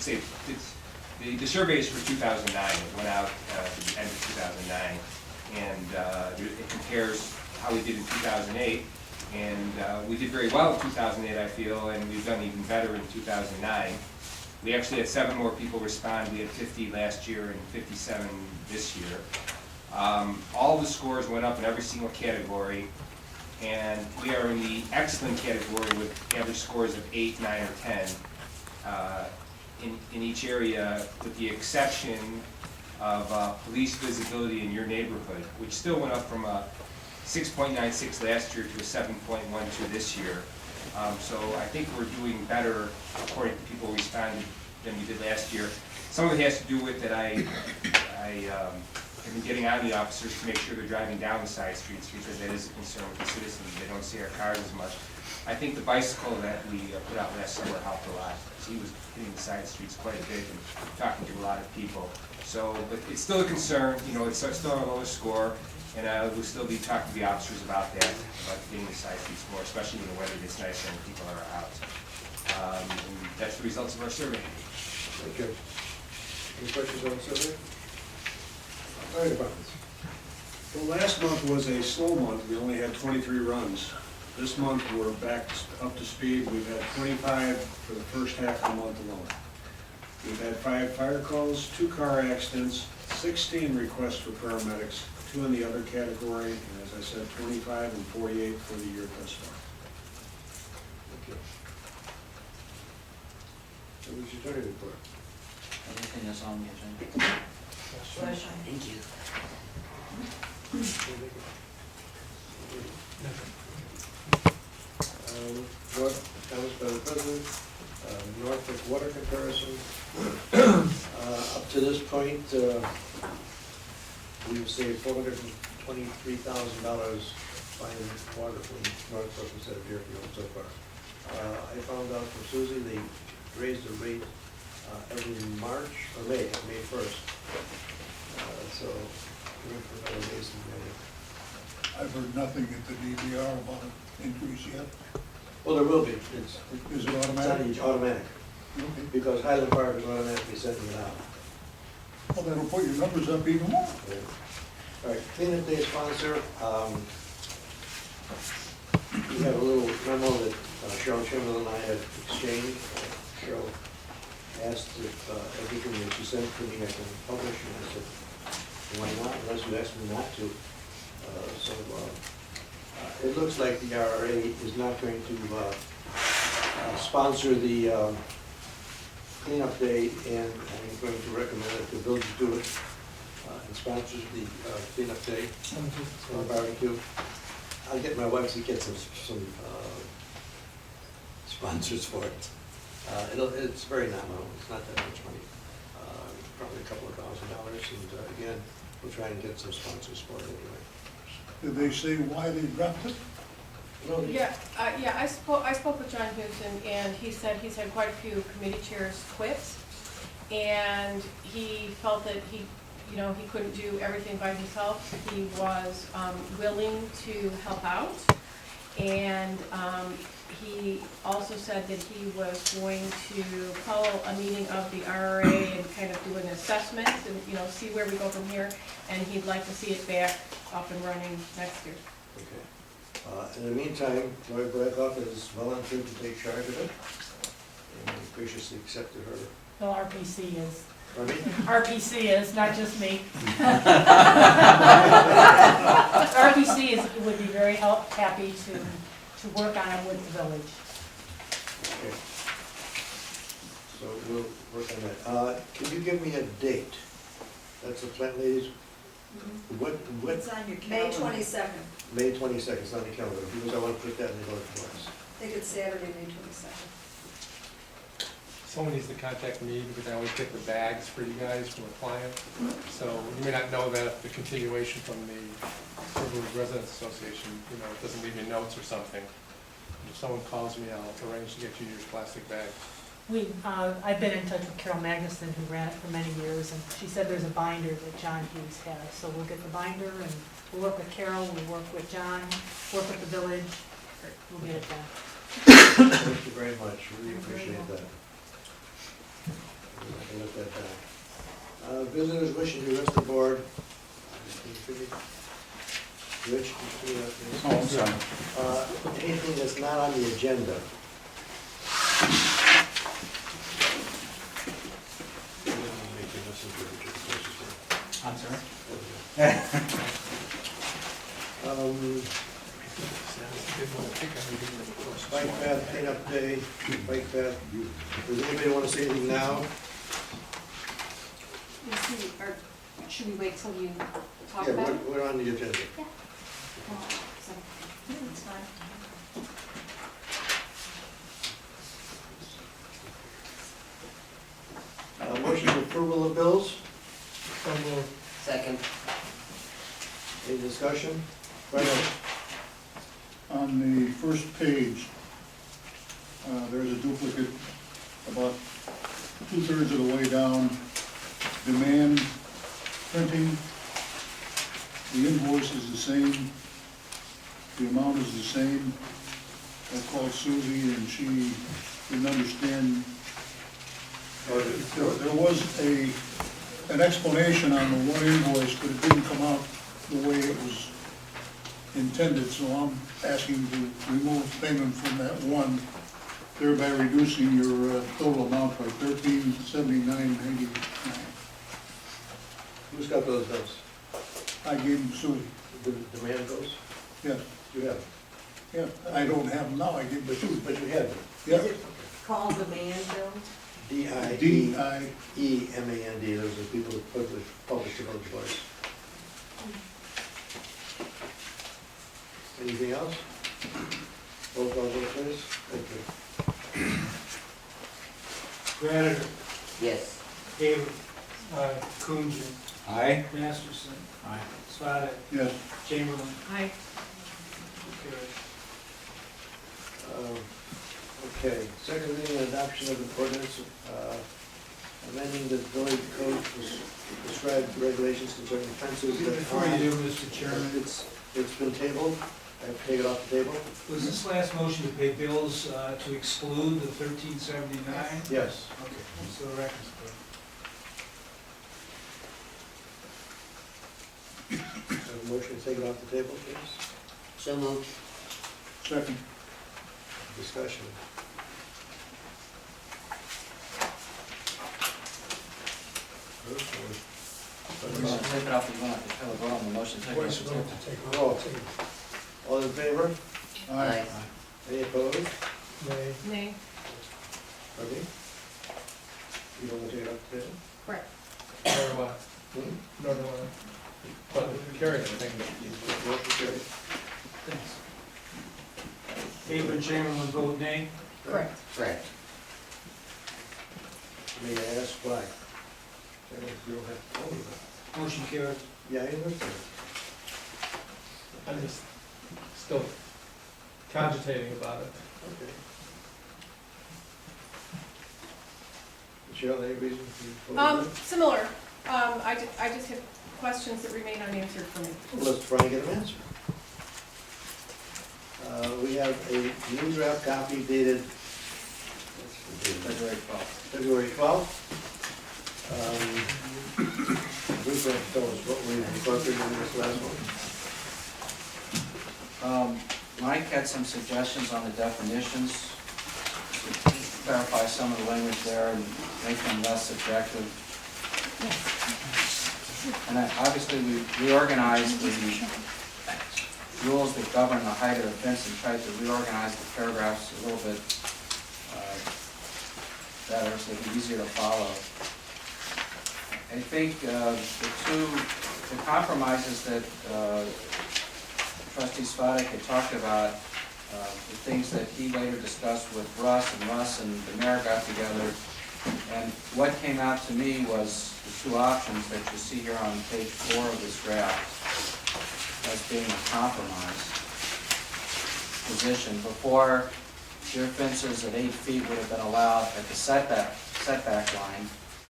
should say, the survey is for 2009. It went out at the end of 2009, and it compares how we did in 2008. And we did very well in 2008, I feel, and we've done even better in 2009. We actually had 7 more people respond. We had 50 last year and 57 this year. All the scores went up in every single category, and we are in the excellent category with average scores of 8, 9, or 10 in each area, with the exception of police visibility in your neighborhood, which still went up from a 6.96 last year to a 7.12 this year. So I think we're doing better, according to people responding, than we did last year. Some of it has to do with that I have been getting on the officers to make sure they're driving down the side streets, because that is a concern with the citizens. They don't see our cars as much. I think the bicycle that we put out last summer helped a lot, because he was hitting the side streets quite a bit and talking to a lot of people. So, but it's still a concern, you know, it's still a lower score, and we'll still be talking to the officers about that, about getting the side streets more, especially when the weather gets nicer and people are out. And that's the results of our survey. Thank you. Any questions on the survey? Fire departments. Well, last month was a slow month. We only had 23 runs. This month, we're back up to speed. We've had 25 for the first half of the month alone. We've had 5 fire calls, 2 car accidents, 16 requests for paramedics, 2 in the other category, and as I said, 25 and 48 for the year thus far. Thank you. What was your attorney report? Everything that's on the agenda. Thank you. Comments by the president, Norfolk water comparison. Up to this point, we've saved $423,000 buying water from Norfolk instead of Deerfield so far. I found out from Susie they raised the rate every March, or May 1st. So we're in for another raise in May. I've heard nothing at the DVR about an increase yet. Well, there will be. Is it It's automatic? not automatic, Okay. because Highland Park is automatically sending it out. Well, that'll put your numbers up even more. All right, cleanup day sponsor. We have a little memo that Cheryl Chamberlain and I had exchanged. Cheryl asked if everything that she sent to me I can publish, and I said, why not, unless you ask me not to. It looks like the RRA is not going to sponsor the cleanup day, and I'm going to recommend that the village do it and sponsors the cleanup day and barbecue. I'll get my wife to get some sponsors for it. It's very nominal. It's not that much money. Probably a couple of $1,000, and again, we'll try and get some sponsors for it anyway. Did they say why they dropped it? Well, Yeah, I spoke with John Houston, and he said he's had quite a few committee chairs quit, and he felt that he couldn't do everything by himself. He was willing to help out, and he also said that he was going to follow a meeting of the RRA and kind of do an assessment and, see where we go from here, and he'd like to see it back up and running next year. Okay. In the meantime, Lori Blackoff has volunteered to take charge of it, and I graciously accepted her. Well, RPC is. Pardon me? RPC is, not just me. RPC would be very happy to work on it with the village. Okay. So we'll work on that. Can you give me a date? That's the plant ladies. What? It's on your calendar. May 22nd. May 22nd, it's on the calendar, because I want to put that in the vote twice. I think it's Saturday, May 22nd. Someone needs to contact me, because I always get the bags for you guys from a client. So you may not know that the continuation from the Riverwood Residents Association, it doesn't leave you notes or something. If someone calls me, I'll arrange to get you your plastic bags. I've been in touch with Carol Magnuson, who ran it for many years, and she said there's a binder that John Hughes has. So we'll get the binder, and we'll work with Carol, we'll work with John, work with the village, we'll get it done. Thank you very much, really appreciate that. I can let that down. Visitors wishing to address the board. Rich, can you Oh, I'm sorry. anything that's not on the agenda. I'm sorry? Bike path cleanup day, bike path. Does anybody want to say anything now? Should we wait till you talk Yeah, about it? we're on the agenda. It's fine. Motion for approval of bills? Second. Any discussion? Question? On the first page, there's a duplicate about 2/3 of the way down. Demand printing, the invoice is the same, the amount is the same. I called Susie and she didn't understand. There was an explanation on the one invoice, but it didn't come out the way it was intended, so I'm asking to remove payment from that one, thereby reducing your total amount by $1379.99. Who's got those bills? I gave them Susie. The demand bills? Yes, You have them, yeah, I don't have them now, I gave them Susie. but you had them. Yeah, Called demand bill? DIEEMAND, those are people who publish the village voice. Anything else? Roll call vote, please. Thank you. Creditor, Yes. Haver. Coonjan. Aye. Masterson. Aye. Swadek. yes, Chamberlain. Aye. Carried. Okay, second reading and adoption of the ordinance, amending the village code to describe regulations concerning fences. Before you do, Mr. Chairman, It's been tabled, I have to take it off the table? was this last motion to pay bills to exclude the 1379? Yes. Okay, so the record's clear. Have a motion to take it off the table, please? So moved. second, Discussion. Take it off the vote, the vote on the motion. Take it off the table. Oh. All in favor? aye, Any opposed? Nay. Okay. You don't want to take it off the table? Correct. Or what? Hmm? No, no, but carried, I think. Motion carried. Thanks. Haver and Chamberlain vote nay. Correct. Correct. May I ask why? You don't have to tell me that. Motion carried. Yeah, I understand. I'm just still cogitating about it. Okay. Michelle, any reason for you? Similar. I just have questions that remain unanswered for me. Well, let's try and get an answer. We have a new draft copy dated February 12th. February 12th. Who's going to tell us what we incorporated in this last one? Mike had some suggestions on the definitions, to clarify some of the language there and make them less subjective. And obviously, we reorganized the rules that govern the height of the fence and tried to reorganize the paragraphs a little bit better, so it'd be easier to follow. I think the compromises that Trustee Swadek had talked about, the things that he later discussed with Russ and the mayor got together, and what came out to me was the two options that you see here on page 4 of this draft as being a compromise position. Before, deer fences at 8 feet would have been allowed at the setback line,